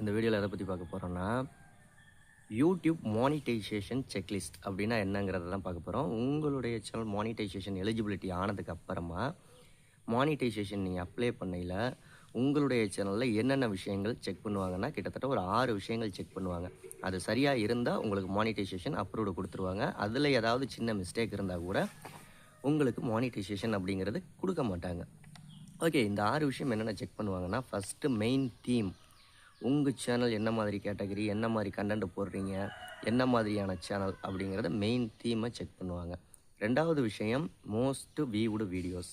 இந்த வீடியோவில் எதை பற்றி பார்க்க போகிறோன்னா யூடியூப் மானிட்டைசேஷன் செக்லிஸ்ட் அப்படின்னா என்னங்கிறத தான் பார்க்க போகிறோம். உங்களுடைய சேனல் மானிட்டைசேஷன் எலிஜிபிலிட்டி ஆனதுக்கு அப்புறமா மானிட்டைசேஷன் நீங்கள் அப்ளை பண்ணையில் உங்களுடைய சேனலில் என்னென்ன விஷயங்கள் செக் பண்ணுவாங்கன்னா கிட்டத்தட்ட ஒரு 6 விஷயங்கள் செக் பண்ணுவாங்க. அது சரியாக இருந்தால் உங்களுக்கு மானிட்டைசேஷன் அப்ரூவ்டு கொடுத்துருவாங்க. அதில் ஏதாவது சின்ன மிஸ்டேக் இருந்தால் கூட உங்களுக்கு மானிட்டைசேஷன் அப்படிங்கிறது கொடுக்க மாட்டாங்க. ஓகே, இந்த 6 விஷயம் என்னென்ன செக் பண்ணுவாங்கன்னா, ஃபஸ்ட்டு மெயின் தீம். உங்கள் சேனல் என்ன மாதிரி கேட்டகரி, என்ன மாதிரி கண்டென்ட் போடுறீங்க, என்ன மாதிரியான சேனல் அப்படிங்கிறத மெயின் தீமை செக் பண்ணுவாங்க. 2வது விஷயம் மோஸ்ட் வியூடு வீடியோஸ்,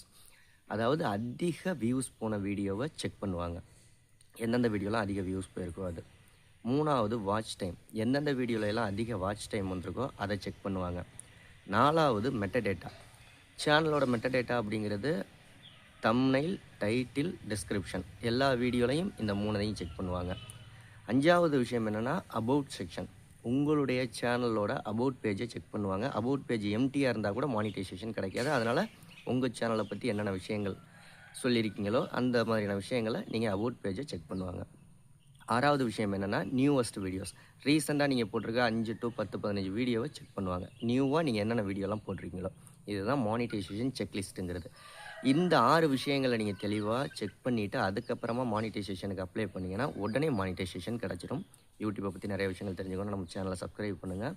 அதாவது அதிக வியூஸ் போன வீடியோவை செக் பண்ணுவாங்க. எந்தெந்த வீடியோலாம் அதிக வியூஸ் போயிருக்கோ அது. 3வது வாட்ச் டைம், எந்தெந்த வீடியோலலாம் அதிக வாட்ச் டைம் வந்திருக்கோ அதை செக் பண்ணுவாங்க. 4வது மெட்டடேட்டா, சேனலோட மெட்டடேட்டா அப்படிங்கிறது தம்ப்நெயில், டைட்டில், டிஸ்கிரிப்ஷன் எல்லா வீடியோலையும் இந்த 3ஐயும் செக் பண்ணுவாங்க. 5வது விஷயம் என்னென்னா அபவுட் செக்ஷன், உங்களுடைய சேனலோட அபவுட் பேஜை செக் பண்ணுவாங்க. அபவுட் பேஜ் எம்டியாக இருந்தால் கூட மானிட்டைசேஷன் கிடைக்காது. அதனால் உங்கள் சேனலை பற்றி என்னென்ன விஷயங்கள் சொல்லியிருக்கீங்களோ அந்த மாதிரியான விஷயங்களை நீங்கள் அபவுட் பேஜை செக் பண்ணுவாங்க. 6வது விஷயம் என்னென்னா நியூவஸ்ட் வீடியோஸ், ரீசெண்டாக நீங்கள் போட்டிருக்க 5 to 10, 15 வீடியோவை செக் பண்ணுவாங்க. நியூவாக நீங்கள் என்னென்ன வீடியோலாம் போட்டிருக்கீங்களோ இதுதான் மானிட்டைசேஷன் செக்லிஸ்ட்டுங்கிறது. இந்த 6 விஷயங்களை நீங்கள் தெளிவாக செக் பண்ணிவிட்டு அதுக்கப்புறமா மானிட்டைசேஷனுக்கு அப்ளை பண்ணிங்கன்னா உடனே மானிட்டைசேஷன் கிடச்சிடும். யூடியூப்பை பற்றி நிறைய விஷயங்கள் தெரிஞ்சுக்கணும். நம்ம சேனலை சப்ஸ்கிரைப் பண்ணுங்கள்.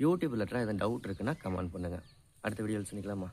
யூடியூப் ரிலேட்டடாக எதுவும் டவுட் இருக்குன்னா கமெண்ட் பண்ணுங்கள். அடுத்த வீடியோவில் சந்திக்கலாமா?